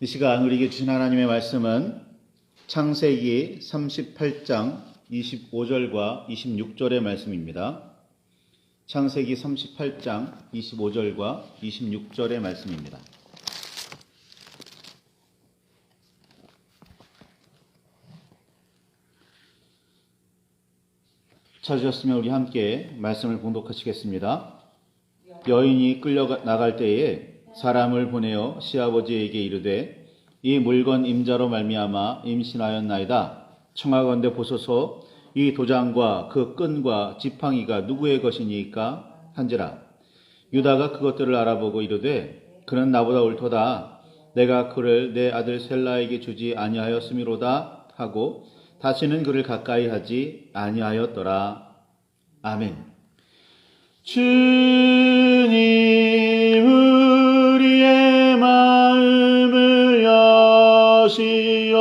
이 시간 우리에게 주신 하나님의 말씀은 창세기 38장 25절과 26절의 말씀입니다. 창세기 38장 25절과 26절의 말씀입니다. 찾으셨으면 우리 함께 말씀을 봉독하시겠습니다. 여인이 끌려나갈 때에 사람을 보내어 시아버지에게 이르되 이 물건 임자로 말미암아 임신하였나이다. 청하건대 보소서 이 도장과 그 끈과 지팡이가 누구의 것이니까 한지라. 유다가 그것들을 알아보고 이르되 그는 나보다 옳도다. 내가 그를 내 아들 셀라에게 주지 아니하였음이로다 하고 다시는 그를 가까이 하지 아니하였더라. 아멘. 주님 우리의 마음을 여시어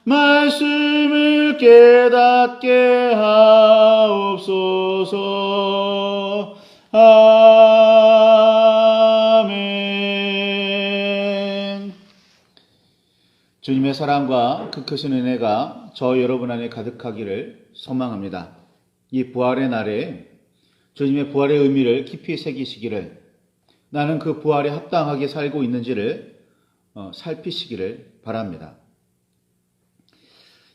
말씀을 깨닫게 하옵소서. 아멘. 주님의 사랑과 그 크신 은혜가 저 여러분 안에 가득하기를 소망합니다. 이 부활의 날에 주님의 부활의 의미를 깊이 새기시기를, 나는 그 부활에 합당하게 살고 있는지를 살피시기를 바랍니다.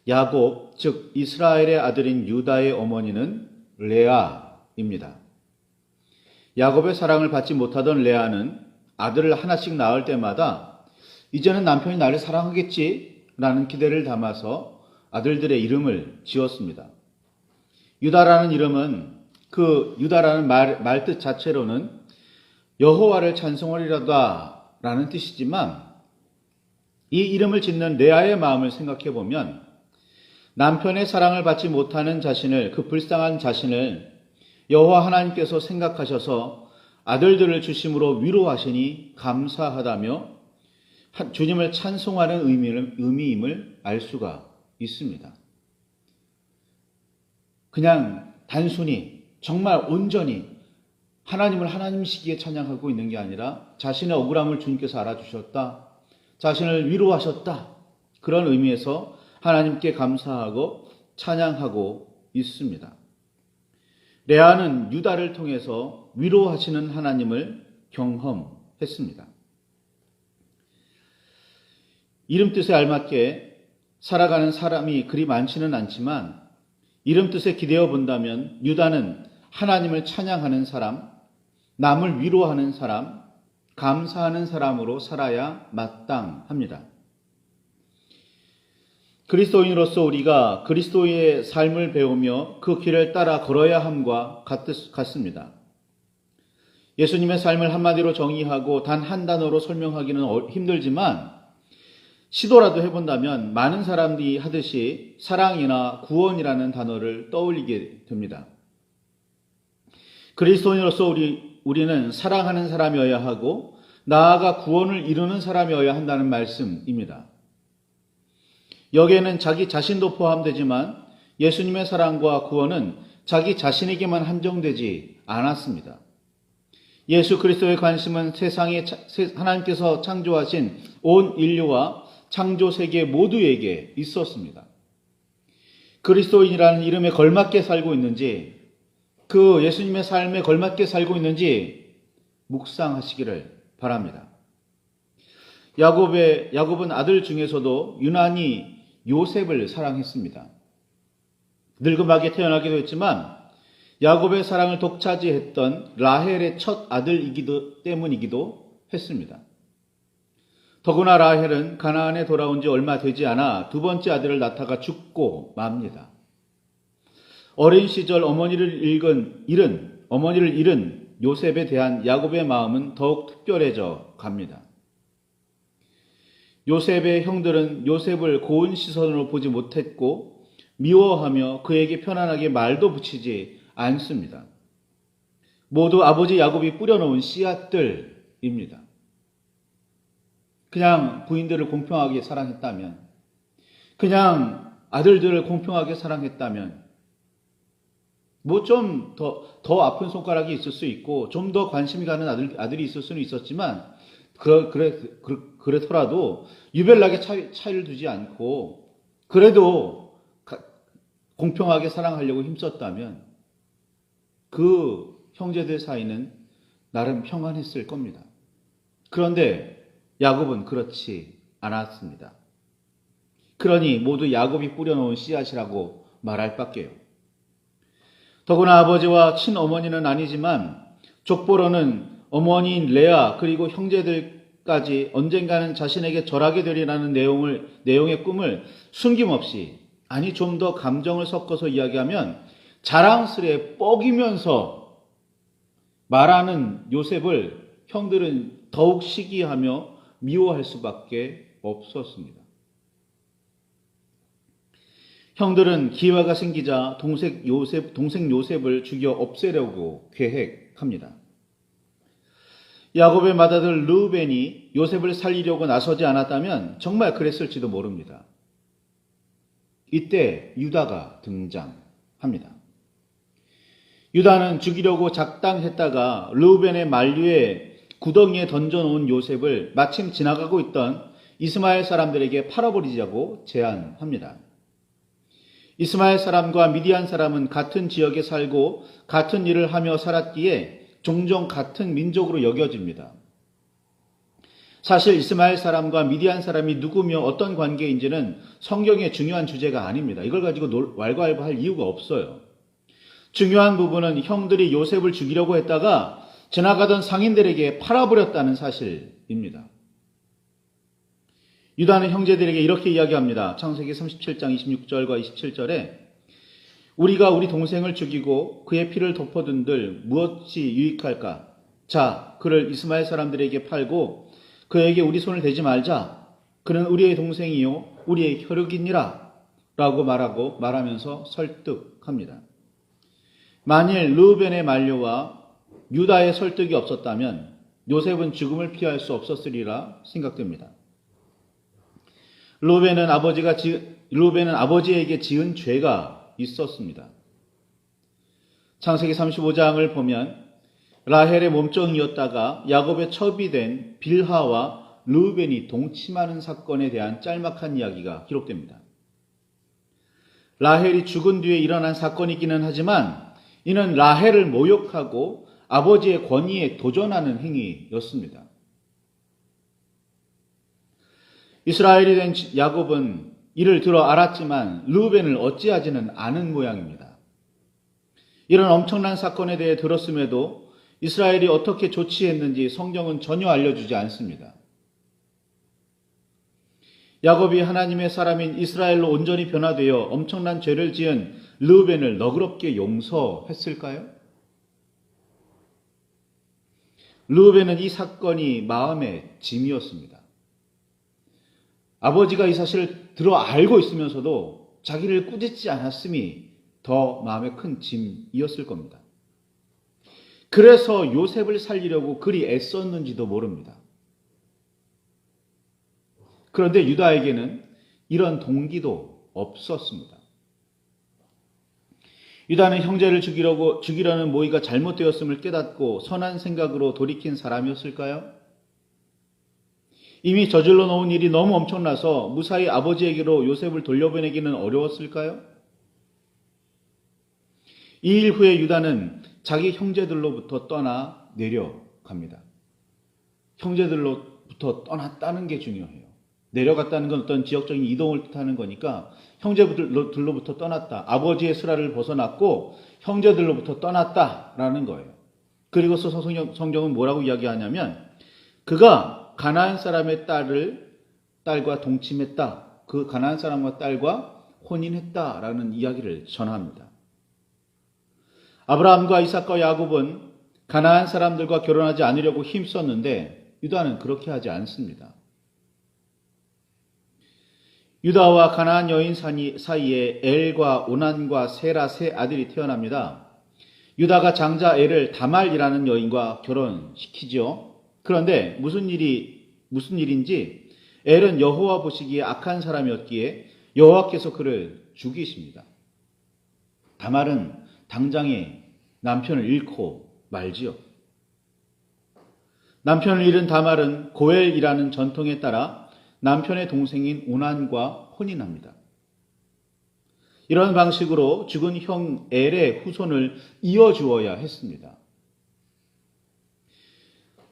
야곱, 즉 이스라엘의 아들인 유다의 어머니는 레아입니다. 야곱의 사랑을 받지 못하던 레아는 아들을 하나씩 낳을 때마다 이제는 남편이 나를 사랑하겠지라는 기대를 담아서 아들들의 이름을 지었습니다. 유다라는 이름은 그 유다라는 말뜻 자체로는 여호와를 찬송하리로다 라는 뜻이지만, 이 이름을 짓는 레아의 마음을 생각해 보면 남편의 사랑을 받지 못하는 자신을, 그 불쌍한 자신을 여호와 하나님께서 생각하셔서 아들들을 주심으로 위로하시니 감사하다며 주님을 찬송하는 의미임을 알 수가 있습니다. 그냥 단순히 정말 온전히 하나님을 하나님이시기에 찬양하고 있는 게 아니라 자신의 억울함을 주님께서 알아주셨다, 자신을 위로하셨다, 그런 의미에서 하나님께 감사하고 찬양하고 있습니다. 레아는 유다를 통해서 위로하시는 하나님을 경험했습니다. 이름 뜻에 알맞게 살아가는 사람이 그리 많지는 않지만 이름 뜻에 기대어 본다면 유다는 하나님을 찬양하는 사람, 남을 위로하는 사람, 감사하는 사람으로 살아야 마땅합니다. 그리스도인으로서 우리가 그리스도의 삶을 배우며 그 길을 따라 걸어야 함과 같습니다. 예수님의 삶을 한마디로 정의하고 단 한 단어로 설명하기는 힘들지만 시도라도 해본다면 많은 사람들이 하듯이 사랑이나 구원이라는 단어를 떠올리게 됩니다. 그리스도인으로서 우리는 사랑하는 사람이어야 하고 나아가 구원을 이루는 사람이어야 한다는 말씀입니다. 여기에는 자기 자신도 포함되지만 예수님의 사랑과 구원은 자기 자신에게만 한정되지 않았습니다. 예수 그리스도의 관심은 세상에 하나님께서 창조하신 온 인류와 창조 세계 모두에게 있었습니다. 그리스도인이라는 이름에 걸맞게 살고 있는지, 그 예수님의 삶에 걸맞게 살고 있는지 묵상하시기를 바랍니다. 야곱은 아들 중에서도 유난히 요셉을 사랑했습니다. 늙음하게 태어나기도 했지만 야곱의 사랑을 독차지했던 라헬의 첫 아들이기도 때문이기도 했습니다. 더구나 라헬은 가나안에 돌아온 지 얼마 되지 않아 두 번째 아들을 낳다가 죽고 맙니다. 어린 시절 어머니를 잃은 요셉에 대한 야곱의 마음은 더욱 특별해져 갑니다. 요셉의 형들은 요셉을 고운 시선으로 보지 못했고 미워하며 그에게 편안하게 말도 붙이지 않습니다. 모두 아버지 야곱이 뿌려놓은 씨앗들입니다. 그냥 부인들을 공평하게 사랑했다면, 그냥 아들들을 공평하게 사랑했다면 뭐 좀 더 아픈 손가락이 있을 수 있고 좀 더 관심이 가는 아들이 있을 수는 있었지만 그렇더라도 유별나게 차이를 두지 않고 그래도 공평하게 사랑하려고 힘썼다면 그 형제들 사이는 나름 평안했을 겁니다. 그런데 야곱은 그렇지 않았습니다. 그러니 모두 야곱이 뿌려놓은 씨앗이라고 말할 밖에요. 더구나 아버지와 친어머니는 아니지만 족보로는 어머니인 레아 그리고 형제들까지 언젠가는 자신에게 절하게 되리라는 내용의 꿈을 숨김없이, 아니 좀 더 감정을 섞어서 이야기하면 자랑스레 뻐기면서 말하는 요셉을 형들은 더욱 시기하며 미워할 수밖에 없었습니다. 형들은 기회가 생기자 동생 요셉을 죽여 없애려고 계획합니다. 야곱의 맏아들 르우벤이 요셉을 살리려고 나서지 않았다면 정말 그랬을지도 모릅니다. 이때 유다가 등장합니다. 유다는 죽이려고 작당했다가 르우벤의 만류에 구덩이에 던져놓은 요셉을 마침 지나가고 있던 이스마엘 사람들에게 팔아버리자고 제안합니다. 이스마엘 사람과 미디안 사람은 같은 지역에 살고 같은 일을 하며 살았기에 종종 같은 민족으로 여겨집니다. 사실 이스마엘 사람과 미디안 사람이 누구며 어떤 관계인지는 성경의 중요한 주제가 아닙니다. 이걸 가지고 왈가왈부할 이유가 없어요. 중요한 부분은 형들이 요셉을 죽이려고 했다가 지나가던 상인들에게 팔아버렸다는 사실입니다. 유다는 형제들에게 이렇게 이야기합니다. 창세기 37장 26절과 27절에 우리가 우리 동생을 죽이고 그의 피를 덮어둔들 무엇이 유익할까? 자, 그를 이스마엘 사람들에게 팔고 그에게 우리 손을 대지 말자. 그는 우리의 동생이요 우리의 혈육이니라 라고 말하면서 설득합니다. 만일 르우벤의 만류와 유다의 설득이 없었다면 요셉은 죽음을 피할 수 없었으리라 생각됩니다. 르우벤은 아버지에게 지은 죄가 있었습니다. 창세기 35장을 보면 라헬의 몸종이었다가 야곱의 첩이 된 빌하와 르우벤이 동침하는 사건에 대한 짤막한 이야기가 기록됩니다. 라헬이 죽은 뒤에 일어난 사건이기는 하지만 이는 라헬을 모욕하고 아버지의 권위에 도전하는 행위였습니다. 이스라엘이 된 야곱은 이를 들어 알았지만 르우벤을 어찌하지는 않은 모양입니다. 이런 엄청난 사건에 대해 들었음에도 이스라엘이 어떻게 조치했는지 성경은 전혀 알려주지 않습니다. 야곱이 하나님의 사람인 이스라엘로 온전히 변화되어 엄청난 죄를 지은 르우벤을 너그럽게 용서했을까요? 르우벤은 이 사건이 마음의 짐이었습니다. 아버지가 이 사실을 들어 알고 있으면서도 자기를 꾸짖지 않았음이 더 마음에 큰 짐이었을 겁니다. 그래서 요셉을 살리려고 그리 애썼는지도 모릅니다. 그런데 유다에게는 이런 동기도 없었습니다. 유다는 형제를 죽이려는 모의가 잘못되었음을 깨닫고 선한 생각으로 돌이킨 사람이었을까요? 이미 저질러 놓은 일이 너무 엄청나서 무사히 아버지에게로 요셉을 돌려보내기는 어려웠을까요? 이 일 후에 유다는 자기 형제들로부터 떠나 내려갑니다. 형제들로부터 떠났다는 게 중요해요. 내려갔다는 건 어떤 지역적인 이동을 뜻하는 거니까 형제들로부터 떠났다. 아버지의 수라를 벗어났고 형제들로부터 떠났다라는 거예요. 그리고서 성경은 뭐라고 이야기하냐면 그가 가나안 사람의 딸과 동침했다. 그 가나안 사람과 딸과 혼인했다라는 이야기를 전합니다. 아브라함과 이삭과 야곱은 가나안 사람들과 결혼하지 않으려고 힘썼는데 유다는 그렇게 하지 않습니다. 유다와 가나안 여인 사이에 엘과 오난과 세라 세 아들이 태어납니다. 유다가 장자 엘을 다말이라는 여인과 결혼시키죠. 그런데 무슨 일인지 엘은 여호와 보시기에 악한 사람이었기에 여호와께서 그를 죽이십니다. 다말은 당장에 남편을 잃고 말지요. 남편을 잃은 다말은 고엘이라는 전통에 따라 남편의 동생인 오난과 혼인합니다. 이런 방식으로 죽은 형 엘의 후손을 이어주어야 했습니다.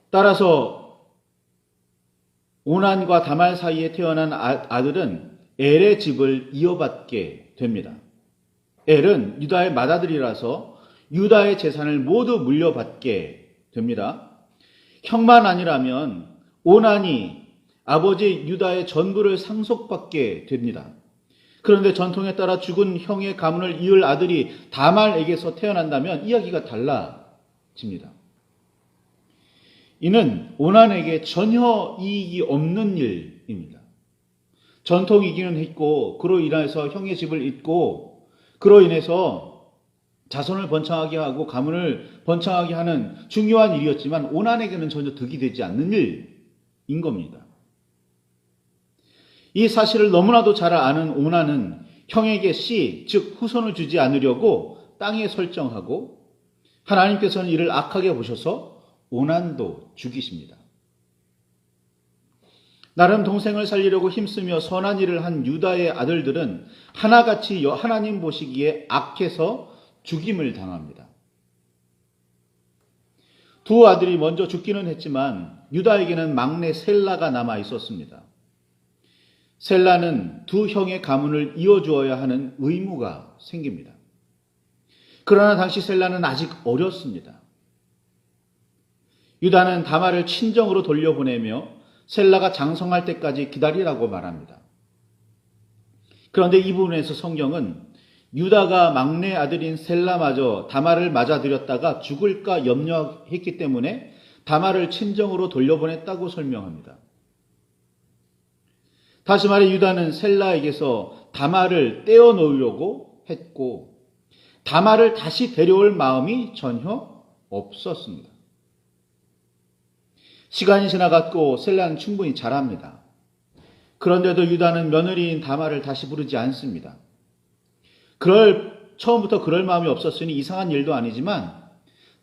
따라서 오난과 다말 사이에 태어난 아들은 엘의 집을 이어받게 됩니다. 엘은 유다의 맏아들이라서 유다의 재산을 모두 물려받게 됩니다. 형만 아니라면 오난이 아버지 유다의 전부를 상속받게 됩니다. 그런데 전통에 따라 죽은 형의 가문을 이을 아들이 다말에게서 태어난다면 이야기가 달라집니다. 이는 오난에게 전혀 이익이 없는 일입니다. 전통이기는 했고 그로 인해서 형의 집을 잇고 그로 인해서 자손을 번창하게 하고 가문을 번창하게 하는 중요한 일이었지만 오난에게는 전혀 득이 되지 않는 일인 겁니다. 이 사실을 너무나도 잘 아는 오난은 형에게 씨, 즉 후손을 주지 않으려고 땅에 설정하고 하나님께서는 이를 악하게 보셔서 오난도 죽이십니다. 나름 동생을 살리려고 힘쓰며 선한 일을 한 유다의 아들들은 하나같이 하나님 보시기에 악해서 죽임을 당합니다. 두 아들이 먼저 죽기는 했지만 유다에게는 막내 셀라가 남아 있었습니다. 셀라는 두 형의 가문을 이어주어야 하는 의무가 생깁니다. 그러나 당시 셀라는 아직 어렸습니다. 유다는 다말을 친정으로 돌려보내며 셀라가 장성할 때까지 기다리라고 말합니다. 그런데 이 부분에서 성경은 유다가 막내 아들인 셀라마저 다말을 맞아들였다가 죽을까 염려했기 때문에 다말을 친정으로 돌려보냈다고 설명합니다. 다시 말해 유다는 셀라에게서 다말을 떼어놓으려고 했고 다말을 다시 데려올 마음이 전혀 없었습니다. 시간이 지나갔고 셀라는 충분히 잘합니다. 그런데도 유다는 며느리인 다말을 다시 부르지 않습니다. 처음부터 그럴 마음이 없었으니 이상한 일도 아니지만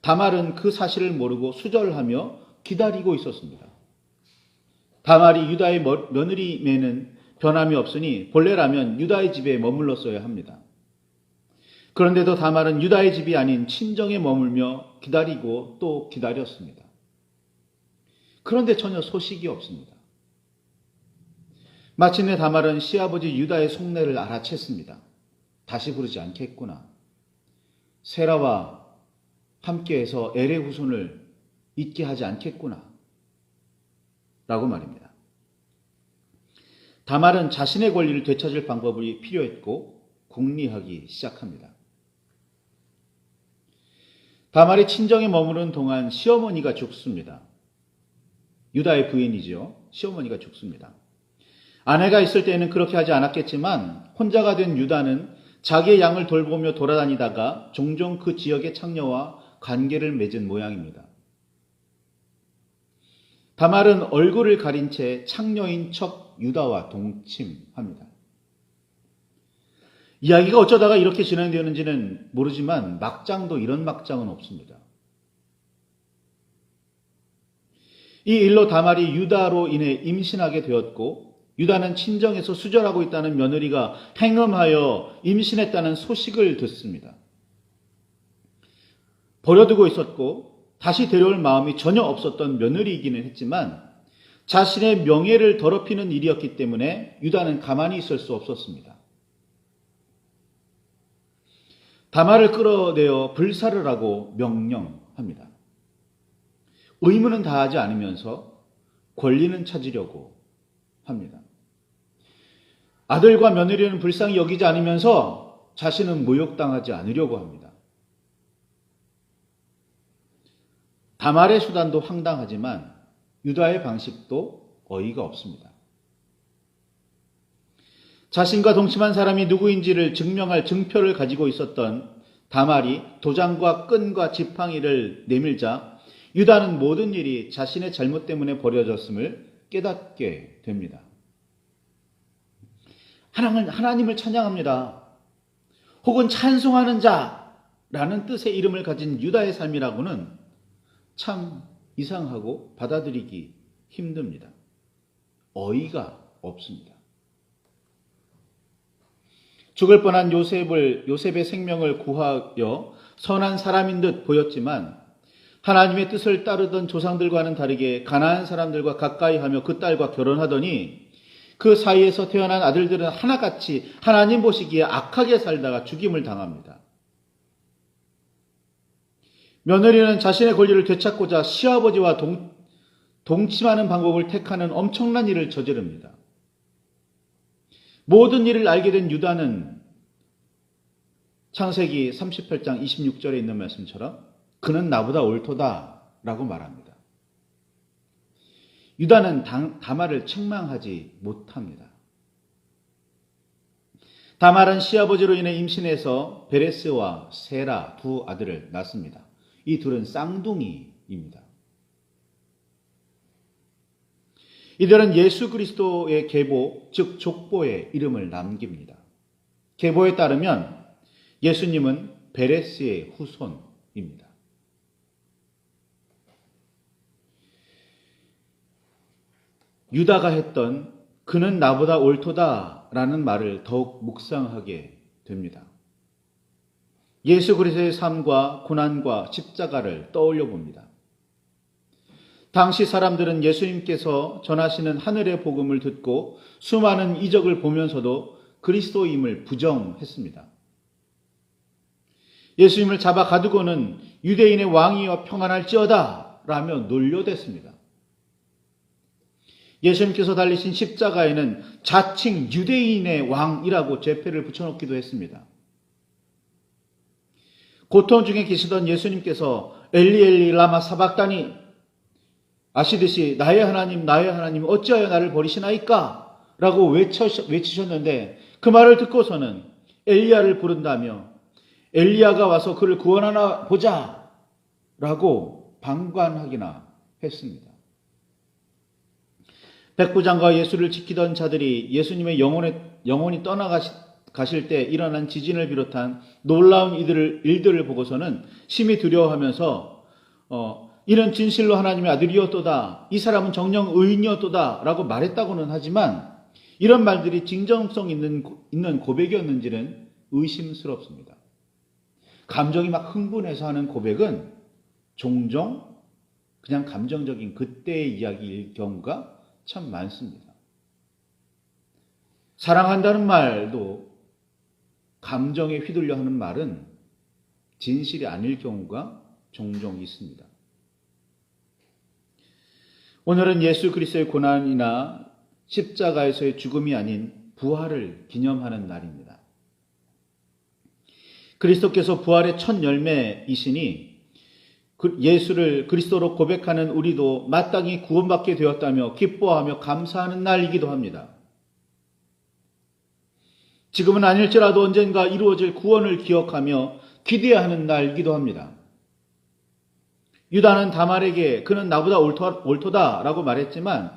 다말은 그 사실을 모르고 수절하며 기다리고 있었습니다. 다말이 유다의 며느리매는 변함이 없으니 본래라면 유다의 집에 머물렀어야 합니다. 그런데도 다말은 유다의 집이 아닌 친정에 머물며 기다리고 또 기다렸습니다. 그런데 전혀 소식이 없습니다. 마침내 다말은 시아버지 유다의 속내를 알아챘습니다. 다시 부르지 않겠구나. 세라와 함께해서 엘의 후손을 잊게 하지 않겠구나. 라고 말입니다. 다말은 자신의 권리를 되찾을 방법이 필요했고 궁리하기 시작합니다. 다말이 친정에 머무는 동안 시어머니가 죽습니다. 유다의 부인이죠. 시어머니가 죽습니다. 아내가 있을 때는 그렇게 하지 않았겠지만 혼자가 된 유다는 자기의 양을 돌보며 돌아다니다가 종종 그 지역의 창녀와 관계를 맺은 모양입니다. 다말은 얼굴을 가린 채 창녀인 척 유다와 동침합니다. 이야기가 어쩌다가 이렇게 진행되었는지는 모르지만 막장도 이런 막장은 없습니다. 이 일로 다말이 유다로 인해 임신하게 되었고 유다는 친정에서 수절하고 있다는 며느리가 행음하여 임신했다는 소식을 듣습니다. 버려두고 있었고 다시 데려올 마음이 전혀 없었던 며느리이기는 했지만 자신의 명예를 더럽히는 일이었기 때문에 유다는 가만히 있을 수 없었습니다. 다말을 끌어내어 불사를 하고 명령합니다. 의무는 다하지 않으면서 권리는 찾으려고 합니다. 아들과 며느리는 불쌍히 여기지 않으면서 자신은 모욕당하지 않으려고 합니다. 다말의 수단도 황당하지만 유다의 방식도 어이가 없습니다. 자신과 동침한 사람이 누구인지를 증명할 증표를 가지고 있었던 다말이 도장과 끈과 지팡이를 내밀자 유다는 모든 일이 자신의 잘못 때문에 벌어졌음을 깨닫게 됩니다. 하나님을 찬양합니다. 혹은 찬송하는 자라는 뜻의 이름을 가진 유다의 삶이라고는 참 이상하고 받아들이기 힘듭니다. 어이가 없습니다. 죽을 뻔한 요셉의 생명을 구하여 선한 사람인 듯 보였지만 하나님의 뜻을 따르던 조상들과는 다르게 가나안 사람들과 가까이 하며 그 딸과 결혼하더니 그 사이에서 태어난 아들들은 하나같이 하나님 보시기에 악하게 살다가 죽임을 당합니다. 며느리는 자신의 권리를 되찾고자 시아버지와 동침하는 방법을 택하는 엄청난 일을 저지릅니다. 모든 일을 알게 된 유다는 창세기 38장 26절에 있는 말씀처럼 그는 나보다 옳도다 라고 말합니다. 유다는 다말을 책망하지 못합니다. 다말은 시아버지로 인해 임신해서 베레스와 세라 두 아들을 낳습니다. 이 둘은 쌍둥이입니다. 이들은 예수 그리스도의 계보, 즉 족보에 이름을 남깁니다. 계보에 따르면 예수님은 베레스의 후손입니다. 유다가 했던 그는 나보다 옳도다 라는 말을 더욱 묵상하게 됩니다. 예수 그리스도의 삶과 고난과 십자가를 떠올려 봅니다. 당시 사람들은 예수님께서 전하시는 하늘의 복음을 듣고 수많은 이적을 보면서도 그리스도임을 부정했습니다. 예수님을 잡아 가두고는 유대인의 왕이여 평안할지어다 라며 놀려댔습니다. 예수님께서 달리신 십자가에는 자칭 유대인의 왕이라고 제패를 붙여놓기도 했습니다. 고통 중에 계시던 예수님께서 엘리 엘리 라마 사박다니 아시듯이 나의 하나님 어찌하여 나를 버리시나이까 라고 외치셨는데 그 말을 듣고서는 엘리야를 부른다며 엘리야가 와서 그를 구원하나 보자 라고 방관하기나 했습니다. 백부장과 예수를 지키던 자들이 예수님의 영혼이 떠나가실 때 일어난 지진을 비롯한 놀라운 일들을 보고서는 심히 두려워하면서 이는 진실로 하나님의 아들이었도다. 이 사람은 정녕 의인이었도다. 라고 말했다고는 하지만 이런 말들이 진정성 있는 고백이었는지는 의심스럽습니다. 감정이 막 흥분해서 하는 고백은 종종 그냥 감정적인 그때의 이야기일 경우가 참 많습니다. 사랑한다는 말도 감정에 휘둘려 하는 말은 진실이 아닐 경우가 종종 있습니다. 오늘은 예수 그리스도의 고난이나 십자가에서의 죽음이 아닌 부활을 기념하는 날입니다. 그리스도께서 부활의 첫 열매이시니 예수를 그리스도로 고백하는 우리도 마땅히 구원받게 되었다며 기뻐하며 감사하는 날이기도 합니다. 지금은 아닐지라도 언젠가 이루어질 구원을 기억하며 기대하는 날이기도 합니다. 유다는 다말에게 그는 나보다 옳도다 라고 말했지만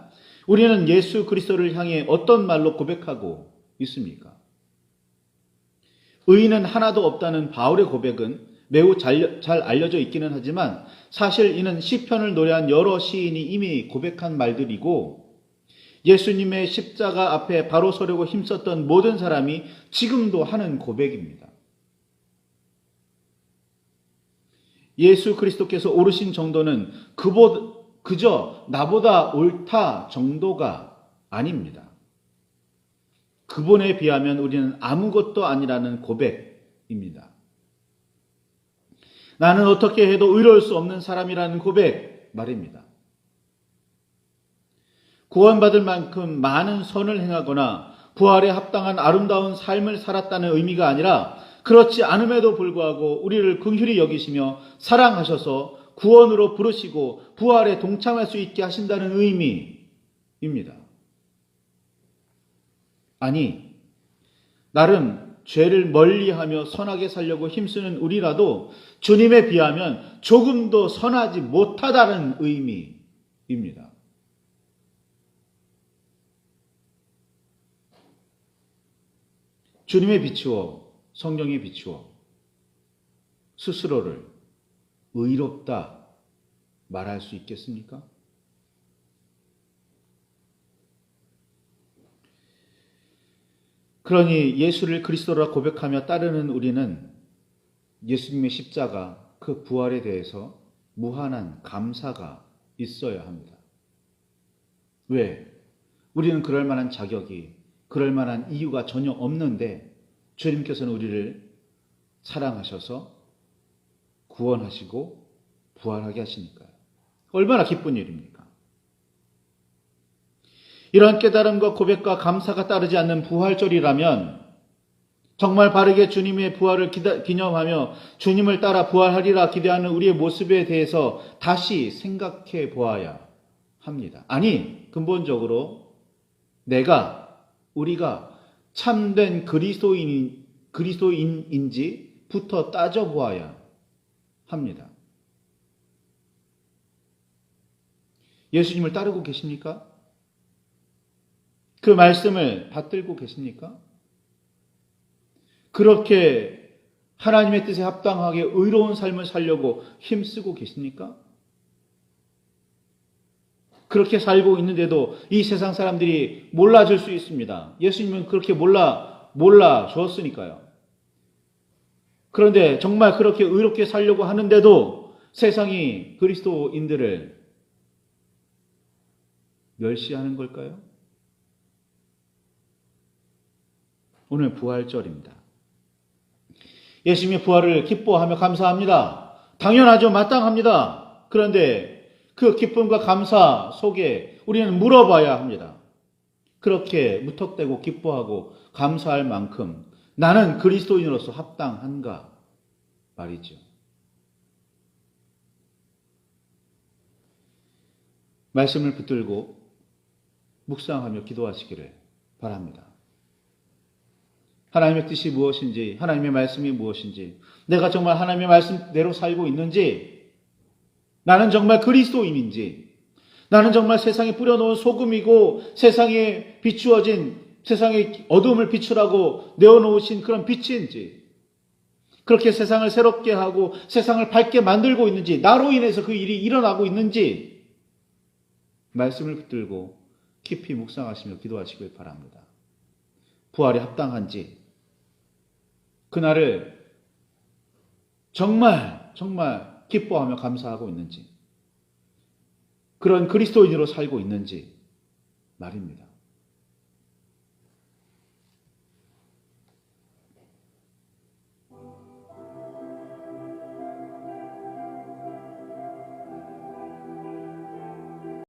우리는 예수 그리스도를 향해 어떤 말로 고백하고 있습니까? 의인은 하나도 없다는 바울의 고백은 매우 잘 알려져 있기는 하지만 사실 이는 시편을 노래한 여러 시인이 이미 고백한 말들이고 예수님의 십자가 앞에 바로 서려고 힘썼던 모든 사람이 지금도 하는 고백입니다. 예수 그리스도께서 오르신 정도는 그저 나보다 옳다 정도가 아닙니다. 그분에 비하면 우리는 아무것도 아니라는 고백입니다. 나는 어떻게 해도 의로울 수 없는 사람이라는 고백 말입니다. 구원받을 만큼 많은 선을 행하거나 부활에 합당한 아름다운 삶을 살았다는 의미가 아니라 그렇지 않음에도 불구하고 우리를 긍휼히 여기시며 사랑하셔서 구원으로 부르시고 부활에 동참할 수 있게 하신다는 의미입니다. 아니, 나름 죄를 멀리하며 선하게 살려고 힘쓰는 우리라도 주님에 비하면 조금도 선하지 못하다는 의미입니다. 주님에 비추어 성령에 비추어 스스로를 의롭다 말할 수 있겠습니까? 그러니 예수를 그리스도라 고백하며 따르는 우리는 예수님의 십자가, 그 부활에 대해서 무한한 감사가 있어야 합니다. 왜? 우리는 그럴 만한 자격이, 그럴 만한 이유가 전혀 없는데 주님께서는 우리를 사랑하셔서 구원하시고 부활하게 하시니까요. 얼마나 기쁜 일입니까? 이러한 깨달음과 고백과 감사가 따르지 않는 부활절이라면 정말 바르게 주님의 부활을 기념하며 주님을 따라 부활하리라 기대하는 우리의 모습에 대해서 다시 생각해 보아야 합니다. 아니, 근본적으로 우리가 참된 그리스도인인지부터 따져보아야 합니다. 예수님을 따르고 계십니까? 그 말씀을 받들고 계십니까? 그렇게 하나님의 뜻에 합당하게 의로운 삶을 살려고 힘쓰고 계십니까? 그렇게 살고 있는데도 이 세상 사람들이 몰라줄 수 있습니다. 예수님은 그렇게 몰라 주었으니까요. 그런데 정말 그렇게 의롭게 살려고 하는데도 세상이 그리스도인들을 멸시하는 걸까요? 오늘 부활절입니다. 예수님의 부활을 기뻐하며 감사합니다. 당연하죠. 마땅합니다. 그런데 그 기쁨과 감사 속에 우리는 물어봐야 합니다. 그렇게 무턱대고 기뻐하고 감사할 만큼 나는 그리스도인으로서 합당한가 말이죠. 말씀을 붙들고 묵상하며 기도하시기를 바랍니다. 하나님의 뜻이 무엇인지, 하나님의 말씀이 무엇인지, 내가 정말 하나님의 말씀대로 살고 있는지, 나는 정말 그리스도인인지, 나는 정말 세상에 뿌려놓은 소금이고 세상에 비추어진, 세상의 어둠을 비추라고 내어놓으신 그런 빛인지, 그렇게 세상을 새롭게 하고 세상을 밝게 만들고 있는지, 나로 인해서 그 일이 일어나고 있는지 말씀을 붙들고 깊이 묵상하시며 기도하시길 바랍니다. 부활에 합당한지, 그날을 정말 기뻐하며 감사하고 있는지, 그런 그리스도인으로 살고 있는지 말입니다.